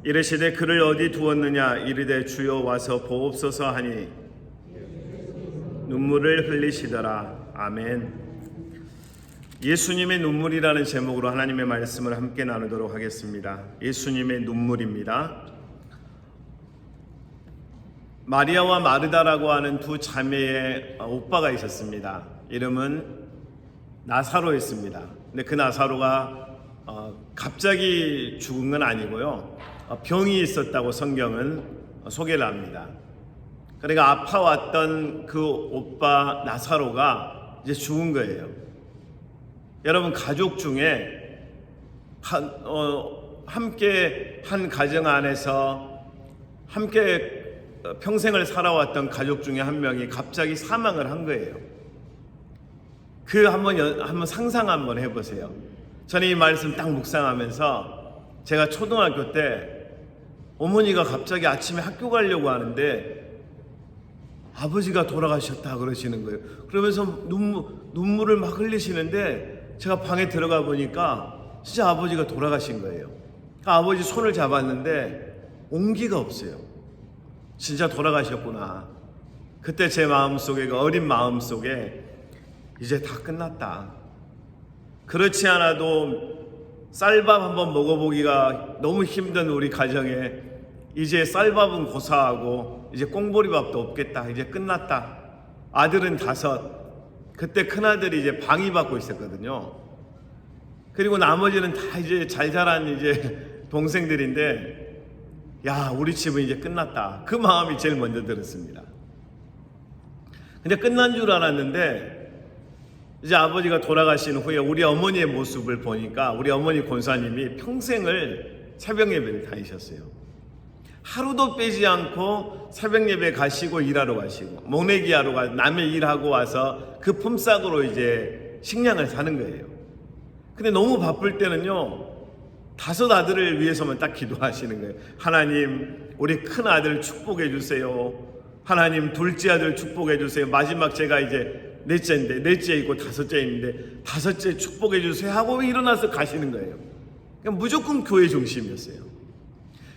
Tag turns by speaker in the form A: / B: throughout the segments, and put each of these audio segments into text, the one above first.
A: 이르시되 그를 어디 두었느냐 이르되 주여 와서 보옵소서 하니 눈물을 흘리시더라. 아멘. 예수님의 눈물이라는 제목으로 하나님의 말씀을 함께 나누도록 하겠습니다. 예수님의 눈물입니다. 마리아와 마르다라고 하는 두 자매의 오빠가 있었습니다. 이름은 나사로였습니다. 근데 그 나사로가 갑자기 죽은 건 아니고요, 병이 있었다고 성경은 소개를 합니다. 그러니까 아파왔던 그 오빠 나사로가 이제 죽은 거예요. 여러분, 가족 중에 함께 한 가정 안에서 함께 평생을 살아왔던 가족 중에 한 명이 갑자기 사망을 한 거예요. 한번 상상 한번 해보세요. 저는 이 말씀 딱 묵상하면서 제가 초등학교 때 어머니가 갑자기 아침에 학교 가려고 하는데 아버지가 돌아가셨다 그러시는 거예요. 그러면서 눈물을 막 흘리시는데 제가 방에 들어가 보니까 진짜 아버지가 돌아가신 거예요. 아버지 손을 잡았는데 온기가 없어요. 진짜 돌아가셨구나. 그때 제 마음속에, 그 어린 마음속에 이제 다 끝났다. 그렇지 않아도 쌀밥 한번 먹어보기가 너무 힘든 우리 가정에 이제 쌀밥은 고사하고 이제 꽁보리밥도 없겠다. 이제 끝났다. 아들은 5. 그때 큰아들이 이제 방위 받고 있었거든요. 그리고 나머지는 다 이제 잘 자란 이제 동생들인데, 야, 우리 집은 이제 끝났다. 그 마음이 제일 먼저 들었습니다. 근데 끝난 줄 알았는데 이제 아버지가 돌아가신 후에 우리 어머니의 모습을 보니까 우리 어머니 권사님이 평생을 새벽 예배를 다니셨어요. 하루도 빼지 않고 새벽 예배 가시고 일하러 가시고 목내기 하러 가 남의 일하고 와서 그 품삯으로 이제 식량을 사는 거예요. 근데 너무 바쁠 때는요, 5 아들을 위해서만 딱 기도하시는 거예요. 하나님, 우리 큰 아들 축복해 주세요. 하나님, 둘째 아들 축복해 주세요. 마지막 제가 이제 넷째 있고 5째 있는데 5째 축복해 주세요 하고 일어나서 가시는 거예요. 그냥 무조건 교회 중심이었어요.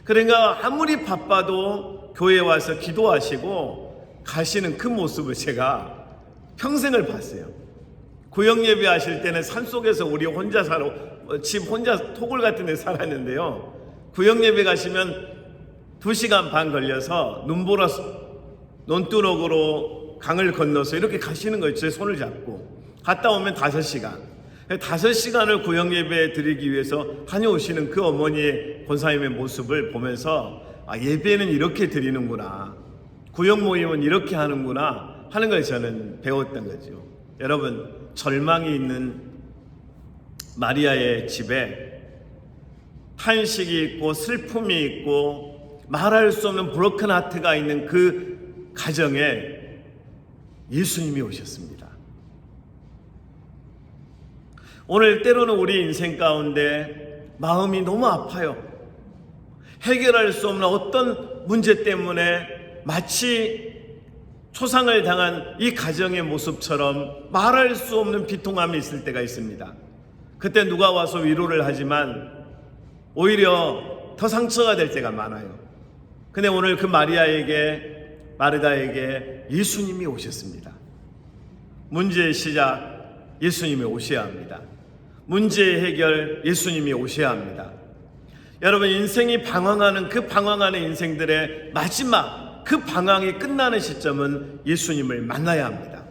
A: 그러니까 아무리 바빠도 교회에 와서 기도하시고 가시는 그 모습을 제가 평생을 봤어요. 구역 예배 하실 때는 산속에서 우리 혼자 집 혼자 토굴 같은 데 살았는데요, 구역 예배 가시면 2시간 반 걸려서 논두렁으로 강을 건너서 이렇게 가시는 거예요. 제 손을 잡고 갔다 오면 5시간. 5시간을 구역 예배 드리기 위해서 다녀오시는 그 어머니의 권사님의 모습을 보면서, 아, 예배는 이렇게 드리는구나, 구역 모임은 이렇게 하는구나 하는 걸 저는 배웠던 거죠. 여러분, 절망이 있는 마리아의 집에 탄식이 있고 슬픔이 있고 말할 수 없는 브로큰 하트가 있는 그 가정에 예수님이 오셨습니다. 오늘 때로는 우리 인생 가운데 마음이 너무 아파요. 해결할 수 없는 어떤 문제 때문에 마치 초상을 당한 이 가정의 모습처럼 말할 수 없는 비통함이 있을 때가 있습니다. 그때 누가 와서 위로를 하지만 오히려 더 상처가 될 때가 많아요. 근데 오늘 그 마르다에게 예수님이 오셨습니다. 문제의 시작, 예수님이 오셔야 합니다. 문제의 해결, 예수님이 오셔야 합니다. 여러분, 인생이 방황하는 그 방황하는 인생들의 마지막 그 방황이 끝나는 시점은 예수님을 만나야 합니다.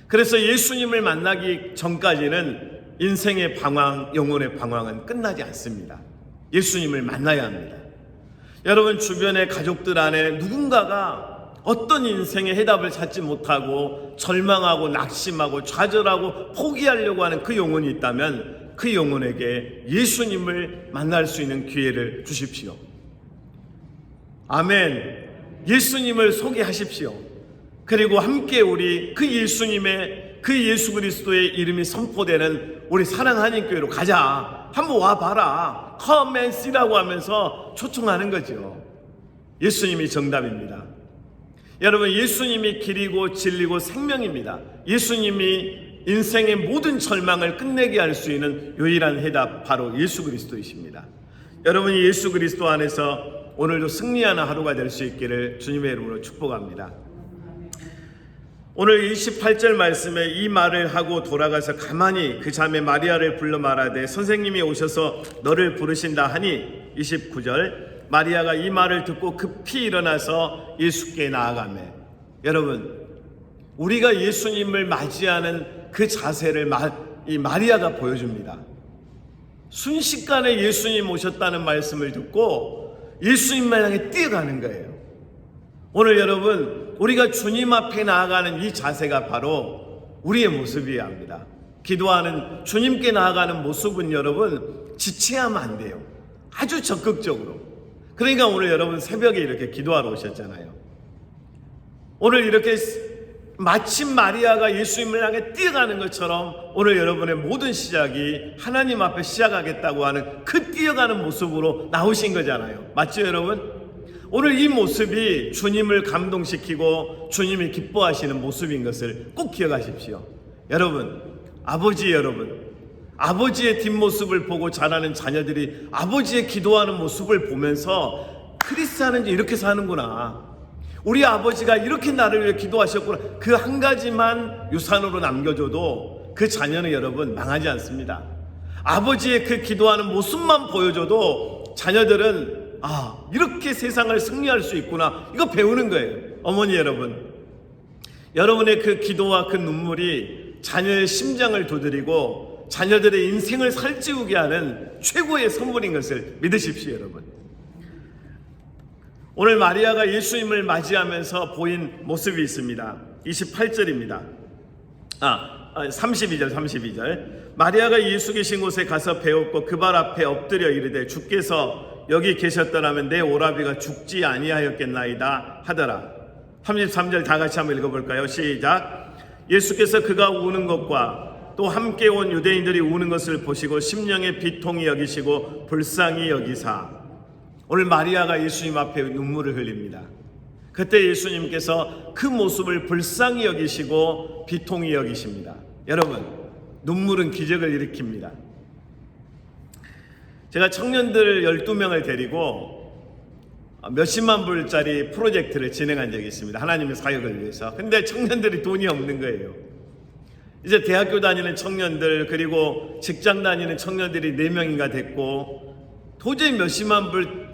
A: 그래서 예수님을 만나기 전까지는 인생의 방황, 영혼의 방황은 끝나지 않습니다. 예수님을 만나야 합니다. 여러분, 주변의 가족들 안에 누군가가 어떤 인생의 해답을 찾지 못하고 절망하고 낙심하고 좌절하고 포기하려고 하는 그 영혼이 있다면 그 영혼에게 예수님을 만날 수 있는 기회를 주십시오. 아멘. 예수님을 소개하십시오. 그리고 함께 우리 그 예수님의, 그 예수 그리스도의 이름이 선포되는 우리 사랑하나님교회로 가자. 한번 와봐라. Come and see라고 하면서 초청하는 거죠. 예수님이 정답입니다. 여러분, 예수님이 길이고 진리고 생명입니다. 예수님이 인생의 모든 절망을 끝내게 할 수 있는 유일한 해답, 바로 예수 그리스도이십니다. 여러분이 예수 그리스도 안에서 오늘도 승리하는 하루가 될 수 있기를 주님의 이름으로 축복합니다. 오늘 28절 말씀에 이 말을 하고 돌아가서 가만히 그 자매 마리아를 불러 말하되 선생님이 오셔서 너를 부르신다 하니 29절 마리아가 이 말을 듣고 급히 일어나서 예수께 나아가매. 여러분, 우리가 예수님을 맞이하는 그 자세를 이 마리아가 보여줍니다. 순식간에 예수님 오셨다는 말씀을 듣고 예수님을 향해 뛰어가는 거예요. 오늘 여러분, 우리가 주님 앞에 나아가는 이 자세가 바로 우리의 모습이어야 합니다. 기도하는 주님께 나아가는 모습은 여러분 지체하면 안 돼요. 아주 적극적으로. 그러니까 오늘 여러분 새벽에 이렇게 기도하러 오셨잖아요. 오늘 이렇게 마침 마리아가 예수님을 향해 뛰어가는 것처럼 오늘 여러분의 모든 시작이 하나님 앞에 시작하겠다고 하는 그 뛰어가는 모습으로 나오신 거잖아요. 맞죠 여러분? 오늘 이 모습이 주님을 감동시키고 주님이 기뻐하시는 모습인 것을 꼭 기억하십시오. 여러분, 아버지의 뒷모습을 보고 자라는 자녀들이 아버지의 기도하는 모습을 보면서 크리스찬은 이렇게 사는구나, 우리 아버지가 이렇게 나를 위해 기도하셨구나, 그 한 가지만 유산으로 남겨줘도 그 자녀는 여러분 망하지 않습니다. 아버지의 그 기도하는 모습만 보여줘도 자녀들은 이렇게 세상을 승리할 수 있구나, 이거 배우는 거예요. 어머니 여러분, 여러분의 그 기도와 그 눈물이 자녀의 심장을 두드리고 자녀들의 인생을 살찌우게 하는 최고의 선물인 것을 믿으십시오 여러분. 오늘 마리아가 예수님을 맞이하면서 보인 모습이 있습니다. 28절입니다. 32절. 마리아가 예수 계신 곳에 가서 배웠고 그 발 앞에 엎드려 이르되 주께서 여기 계셨더라면 내 오라비가 죽지 아니하였겠나이다 하더라. 33절 다 같이 한번 읽어볼까요? 시작. 예수께서 그가 우는 것과 또 함께 온 유대인들이 우는 것을 보시고 심령의 비통이 여기시고 불쌍히 여기사. 오늘 마리아가 예수님 앞에 눈물을 흘립니다. 그때 예수님께서 그 모습을 불쌍히 여기시고 비통히 여기십니다. 여러분, 눈물은 기적을 일으킵니다. 제가 청년들 12명을 데리고 몇십만 불짜리 프로젝트를 진행한 적이 있습니다. 하나님의 사역을 위해서. 근데 청년들이 돈이 없는 거예요. 이제 대학교 다니는 청년들 그리고 직장 다니는 청년들이 4명인가 됐고 도저히 몇십만 불이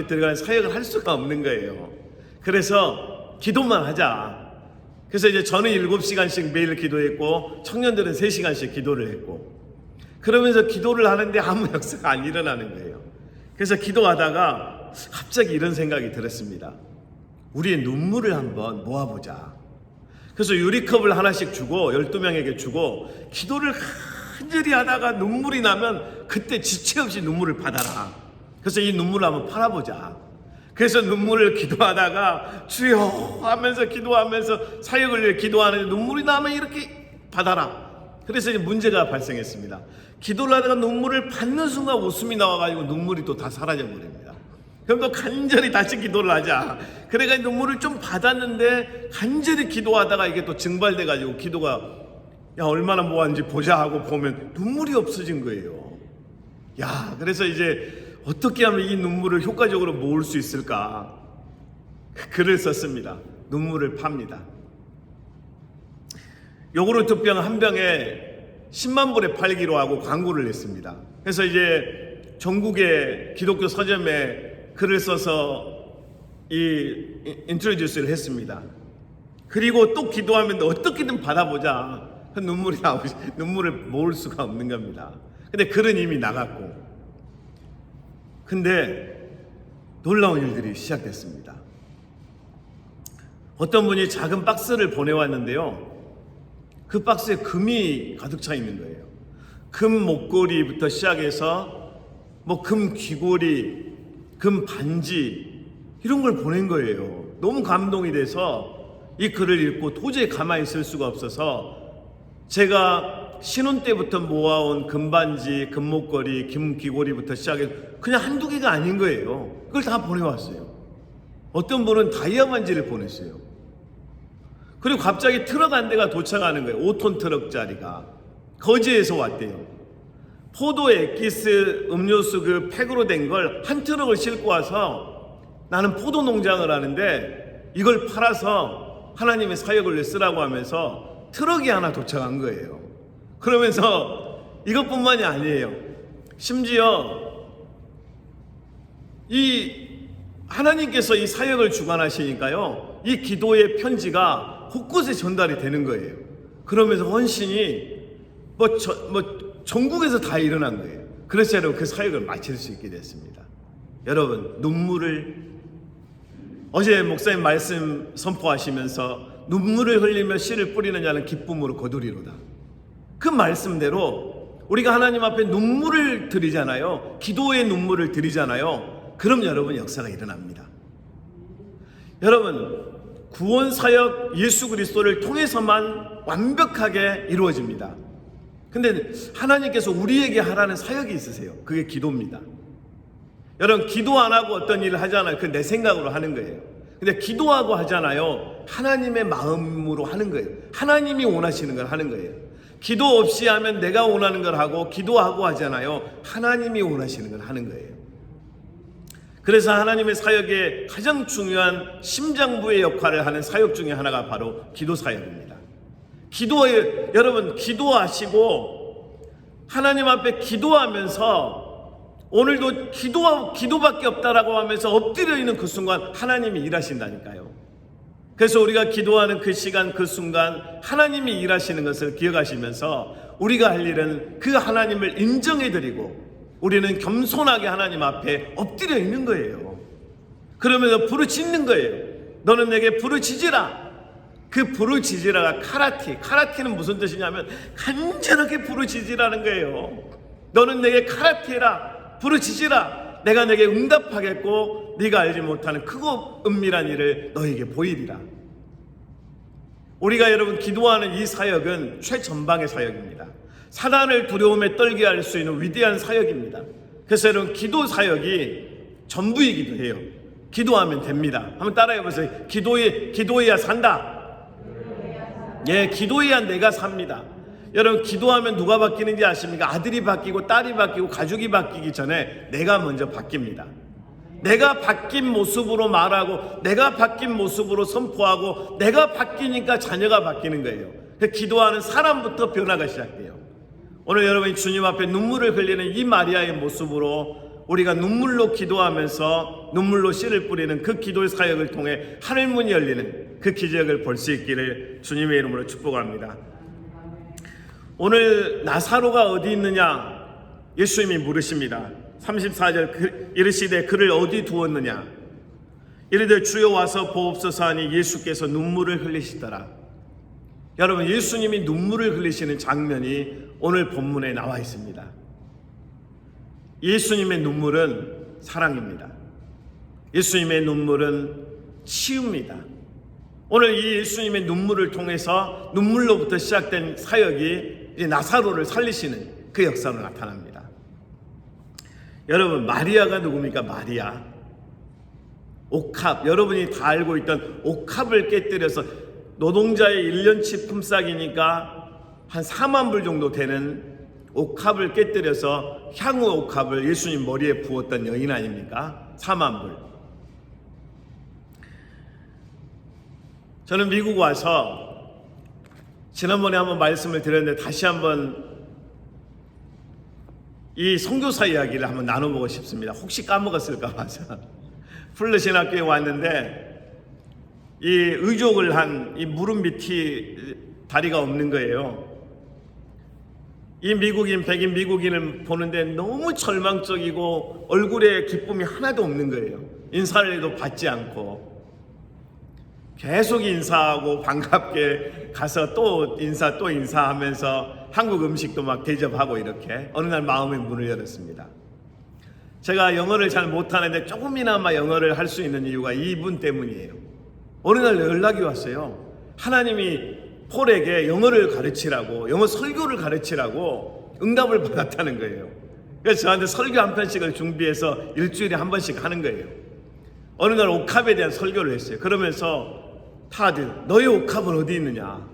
A: 들어가는 사역을 할 수가 없는 거예요. 그래서 기도만 하자. 그래서 이제 저는 7시간씩 매일 기도했고 청년들은 3시간씩 기도를 했고, 그러면서 기도를 하는데 아무 역사가 안 일어나는 거예요. 그래서 기도하다가 갑자기 이런 생각이 들었습니다. 우리의 눈물을 한번 모아보자. 그래서 유리컵을 하나씩 주고 12명에게 주고 기도를 간절히 하다가 눈물이 나면 그때 지체 없이 눈물을 받아라. 그래서 이 눈물을 한번 팔아보자. 그래서 눈물을 기도하다가 주여 하면서 기도하면서 사역을 위해 기도하는데 눈물이 나면 이렇게 받아라. 그래서 이제 문제가 발생했습니다. 기도를 하다가 눈물을 받는 순간 웃음이 나와가지고 눈물이 또 다 사라져버립니다. 그럼 또 간절히 다시 기도를 하자. 그래가지고 눈물을 좀 받았는데 간절히 기도하다가 이게 또 증발돼가지고 기도가 얼마나 모았는지 보자 하고 보면 눈물이 없어진 거예요. 그래서 이제 어떻게 하면 이 눈물을 효과적으로 모을 수 있을까? 글을 썼습니다. 눈물을 팝니다. 요구르트 병 한 병에 10만 불에 팔기로 하고 광고를 냈습니다. 그래서 이제 전국의 기독교 서점에 글을 써서 인트로듀스를 했습니다. 그리고 또 기도하면 어떻게든 받아보자. 눈물을 모을 수가 없는 겁니다. 근데 글은 이미 나갔고. 근데 놀라운 일들이 시작됐습니다. 어떤 분이 작은 박스를 보내왔는데요, 그 박스에 금이 가득 차 있는 거예요. 금 목걸이부터 시작해서 금 귀걸이, 금 반지 이런 걸 보낸 거예요. 너무 감동이 돼서 이 글을 읽고 도저히 가만히 있을 수가 없어서 제가 신혼 때부터 모아온 금반지, 금목걸이, 금귀걸이부터 시작해서 그냥 한두 개가 아닌 거예요. 그걸 다 보내왔어요. 어떤 분은 다이아 반지를 보냈어요. 그리고 갑자기 트럭 한 대가 도착하는 거예요. 5톤 트럭짜리가 거제에서 왔대요. 포도 액기스 음료수 그 팩으로 된 걸 한 트럭을 싣고 와서 나는 포도 농장을 하는데 이걸 팔아서 하나님의 사역을 쓰라고 하면서 트럭이 하나 도착한 거예요. 그러면서 이것뿐만이 아니에요. 심지어 이 하나님께서 이 사역을 주관하시니까요, 이 기도의 편지가 곳곳에 전달이 되는 거예요. 그러면서 헌신이 전국에서 다 일어난 거예요. 그래서 여러분 그 사역을 마칠 수 있게 됐습니다. 여러분, 눈물을, 어제 목사님 말씀 선포하시면서 눈물을 흘리며 씨를 뿌리는 자는 기쁨으로 거두리로다. 그 말씀대로 우리가 하나님 앞에 눈물을 드리잖아요. 기도의 눈물을 드리잖아요. 그럼 여러분 역사가 일어납니다. 여러분, 구원 사역 예수 그리스도를 통해서만 완벽하게 이루어집니다. 근데 하나님께서 우리에게 하라는 사역이 있으세요. 그게 기도입니다. 여러분, 기도 안 하고 어떤 일을 하잖아요. 그건 내 생각으로 하는 거예요. 근데 기도하고 하잖아요. 하나님의 마음으로 하는 거예요. 하나님이 원하시는 걸 하는 거예요. 기도 없이 하면 내가 원하는 걸 하고, 기도하고 하잖아요. 하나님이 원하시는 걸 하는 거예요. 그래서 하나님의 사역의 가장 중요한 심장부의 역할을 하는 사역 중에 하나가 바로 기도 사역입니다. 여러분, 기도하시고 하나님 앞에 기도하면서 오늘도 기도밖에 없다라고 하면서 엎드려 있는 그 순간 하나님이 일하신다니까요. 그래서 우리가 기도하는 그 시간, 그 순간 하나님이 일하시는 것을 기억하시면서 우리가 할 일은 그 하나님을 인정해드리고 우리는 겸손하게 하나님 앞에 엎드려 있는 거예요. 그러면서 부르짖는 거예요. 너는 내게 부르짖으라. 그 부르짖으라가 카라티는 무슨 뜻이냐면 간절하게 부르짖으라는 거예요. 너는 내게 카라티라, 부르짖으라. 내가 내게 응답하겠고 네가 알지 못하는 크고 은밀한 일을 너에게 보이리라. 우리가 여러분 기도하는 이 사역은 최전방의 사역입니다. 사단을 두려움에 떨게 할 수 있는 위대한 사역입니다. 그래서 여러분 기도 사역이 전부이기도 해요. 기도하면 됩니다. 한번 따라해 보세요. 기도해야 산다. 예, 기도해야 내가 삽니다. 여러분, 기도하면 누가 바뀌는지 아십니까? 아들이 바뀌고 딸이 바뀌고 가족이 바뀌기 전에 내가 먼저 바뀝니다. 내가 바뀐 모습으로 말하고, 내가 바뀐 모습으로 선포하고, 내가 바뀌니까 자녀가 바뀌는 거예요. 기도하는 사람부터 변화가 시작돼요. 오늘 여러분이 주님 앞에 눈물을 흘리는 이 마리아의 모습으로 우리가 눈물로 기도하면서 눈물로 씨를 뿌리는 그 기도의 사역을 통해 하늘문이 열리는 그 기적을 볼 수 있기를 주님의 이름으로 축복합니다. 오늘 나사로가 어디 있느냐 예수님이 물으십니다. 34절 이르시되 그를 어디 두었느냐 이르되 주여 와서 보옵소서 하니 예수께서 눈물을 흘리시더라. 여러분, 예수님이 눈물을 흘리시는 장면이 오늘 본문에 나와 있습니다. 예수님의 눈물은 사랑입니다. 예수님의 눈물은 치유입니다. 오늘 이 예수님의 눈물을 통해서 눈물로부터 시작된 사역이 이제 나사로를 살리시는 그 역사로 나타납니다. 여러분, 마리아가 누굽니까? 마리아. 옥합, 여러분이 다 알고 있던 옥합을 깨뜨려서 노동자의 1년치 품삯이니까 한 4만 불 정도 되는 옥합을 깨뜨려서 향후 옥합을 예수님 머리에 부었던 여인 아닙니까? 4만 불. 저는 미국 와서 지난번에 한번 말씀을 드렸는데 다시 한번 이 선교사 이야기를 한번 나눠보고 싶습니다. 혹시 까먹었을까 봐서. 플러신학교에 왔는데 이 의족을 한 이 무릎 밑이 다리가 없는 거예요. 이 백인 미국인을 보는데 너무 절망적이고 얼굴에 기쁨이 하나도 없는 거예요. 인사를 해도 받지 않고 계속 인사하고 반갑게 가서 또 인사하면서 한국 음식도 막 대접하고 이렇게 어느 날 마음의 문을 열었습니다. 제가 영어를 잘 못하는데 조금이나마 영어를 할 수 있는 이유가 이분 때문이에요. 어느 날 연락이 왔어요. 하나님이 폴에게 영어를 가르치라고, 영어 설교를 가르치라고 응답을 받았다는 거예요. 그래서 저한테 설교 한 편씩을 준비해서 일주일에 한 번씩 하는 거예요. 어느 날 옥합에 대한 설교를 했어요. 그러면서 다들 너의 옥합은 어디 있느냐?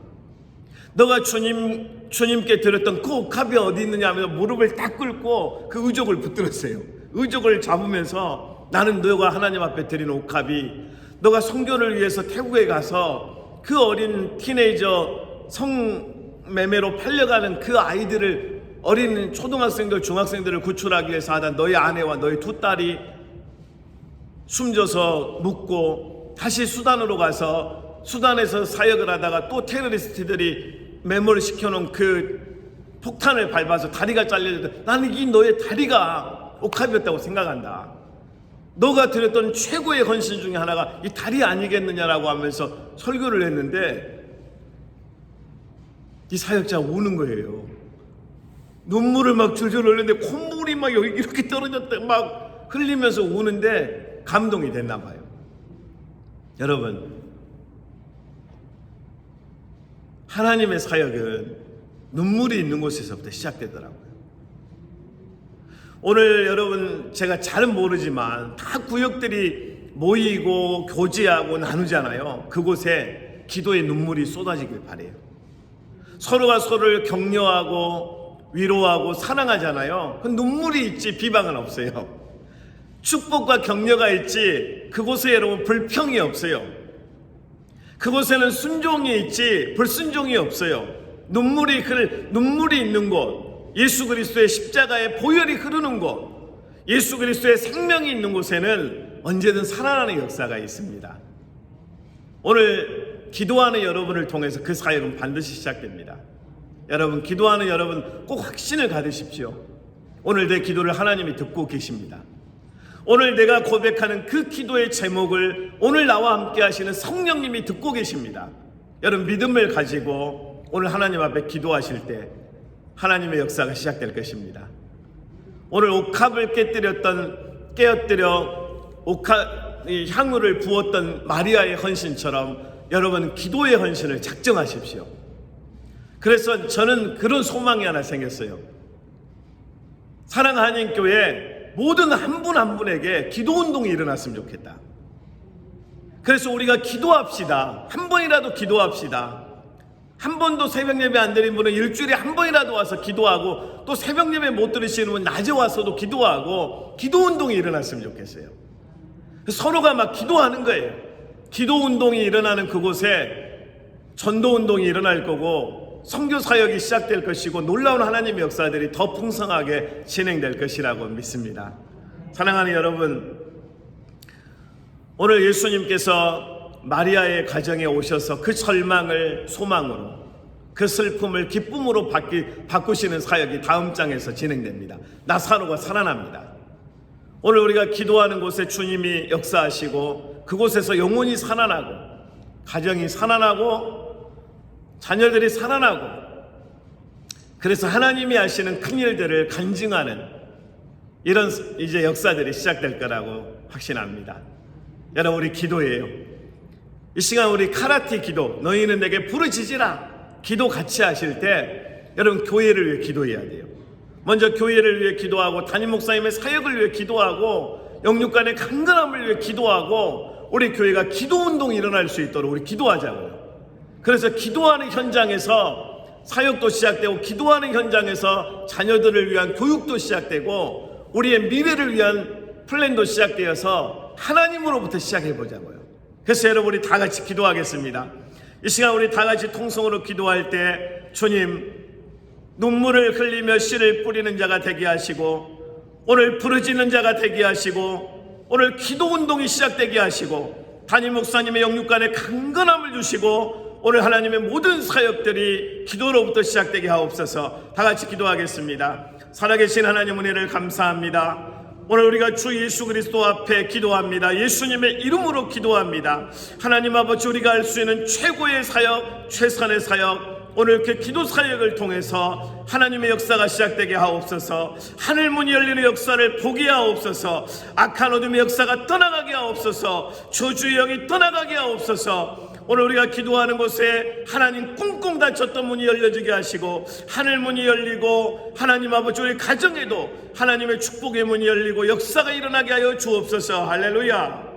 A: 너가 주님께 드렸던 그 옥합이 어디 있느냐 하면서 무릎을 딱 꿇고 그 의족을 붙들었어요. 의족을 잡으면서 나는 너가 하나님 앞에 드린 옥합이 너가 선교를 위해서 태국에 가서 그 어린 티네이저 성매매로 팔려가는 그 아이들을 어린 초등학생들 중학생들을 구출하기 위해서 하다 너희 아내와 너희 두 딸이 숨져서 묵고 다시 수단으로 가서 수단에서 사역을 하다가 또 테러리스트들이 매몰을 시켜놓은 그 폭탄을 밟아서 다리가 잘려졌다. 나는 이 너의 다리가 옥합이었다고 생각한다. 너가 드렸던 최고의 헌신 중에 하나가 이 다리 아니겠느냐라고 하면서 설교를 했는데 이 사역자가 우는 거예요. 눈물을 막 줄줄 흘리는데 콧물이 막 여기 이렇게 떨어졌다 막 흘리면서 우는데 감동이 됐나 봐요. 여러분, 하나님의 사역은 눈물이 있는 곳에서부터 시작되더라고요. 오늘 여러분 제가 잘은 모르지만 다 구역들이 모이고 교제하고 나누잖아요. 그곳에 기도의 눈물이 쏟아지길 바래요. 서로가 서로를 격려하고 위로하고 사랑하잖아요. 그 눈물이 있지 비방은 없어요. 축복과 격려가 있지 그곳에 여러분 불평이 없어요. 그곳에는 순종이 있지 불순종이 없어요. 눈물이 있는 곳, 예수 그리스도의 십자가의 보혈이 흐르는 곳, 예수 그리스도의 생명이 있는 곳에는 언제든 살아나는 역사가 있습니다. 오늘 기도하는 여러분을 통해서 그 사역은 반드시 시작됩니다. 여러분, 기도하는 여러분 꼭 확신을 가지십시오. 오늘 내 기도를 하나님이 듣고 계십니다. 오늘 내가 고백하는 그 기도의 제목을 오늘 나와 함께 하시는 성령님이 듣고 계십니다. 여러분, 믿음을 가지고 오늘 하나님 앞에 기도하실 때 하나님의 역사가 시작될 것입니다. 오늘 옥합을 깨어뜨려 향유를 부었던 마리아의 헌신처럼 여러분 기도의 헌신을 작정하십시오. 그래서 저는 그런 소망이 하나 생겼어요. 사랑하는 교회 모든 한 분 한 분에게 기도운동이 일어났으면 좋겠다. 그래서 우리가 기도합시다. 한 번이라도 기도합시다. 한 번도 새벽 예배 안 드린 분은 일주일에 한 번이라도 와서 기도하고, 또 새벽 예배 못 들으시는 분은 낮에 와서도 기도하고, 기도운동이 일어났으면 좋겠어요. 서로가 막 기도하는 거예요. 기도운동이 일어나는 그곳에 전도운동이 일어날 거고, 선교사역이 시작될 것이고, 놀라운 하나님의 역사들이 더 풍성하게 진행될 것이라고 믿습니다. 사랑하는 여러분, 오늘 예수님께서 마리아의 가정에 오셔서 그 절망을 소망으로, 그 슬픔을 기쁨으로 바꾸시는 사역이 다음 장에서 진행됩니다. 나사로가 살아납니다. 오늘 우리가 기도하는 곳에 주님이 역사하시고, 그곳에서 영혼이 살아나고, 가정이 살아나고, 자녀들이 살아나고, 그래서 하나님이 하시는 큰 일들을 간증하는 이런 이제 역사들이 시작될 거라고 확신합니다. 여러분, 우리 기도해요. 이 시간 우리 카라티 기도, 너희는 내게 부르짖으라 기도 같이 하실 때 여러분 교회를 위해 기도해야 돼요. 먼저 교회를 위해 기도하고, 담임 목사님의 사역을 위해 기도하고, 영육간의 강건함을 위해 기도하고, 우리 교회가 기도운동이 일어날 수 있도록 우리 기도하자고요. 그래서 기도하는 현장에서 사역도 시작되고, 기도하는 현장에서 자녀들을 위한 교육도 시작되고, 우리의 미래를 위한 플랜도 시작되어서 하나님으로부터 시작해보자고요. 그래서 여러분 우리 다 같이 기도하겠습니다. 이 시간 우리 다 같이 통성으로 기도할 때, 주님, 눈물을 흘리며 씨를 뿌리는 자가 되게 하시고, 오늘 부르짖는 자가 되게 하시고, 오늘 기도운동이 시작되게 하시고, 담임 목사님의 영육간에 강건함을 주시고, 오늘 하나님의 모든 사역들이 기도로부터 시작되게 하옵소서. 다 같이 기도하겠습니다. 살아계신 하나님 은혜를 감사합니다. 오늘 우리가 주 예수 그리스도 앞에 기도합니다. 예수님의 이름으로 기도합니다. 하나님 아버지, 우리가 할 수 있는 최고의 사역, 최선의 사역, 오늘 그 기도 사역을 통해서 하나님의 역사가 시작되게 하옵소서. 하늘문이 열리는 역사를 보게 하옵소서. 악한 어둠의 역사가 떠나가게 하옵소서. 저주의 영이 떠나가게 하옵소서. 오늘 우리가 기도하는 곳에 하나님 꽁꽁 닫혔던 문이 열려지게 하시고, 하늘문이 열리고, 하나님 아버지 우리 가정에도 하나님의 축복의 문이 열리고 역사가 일어나게 하여 주옵소서. 할렐루야.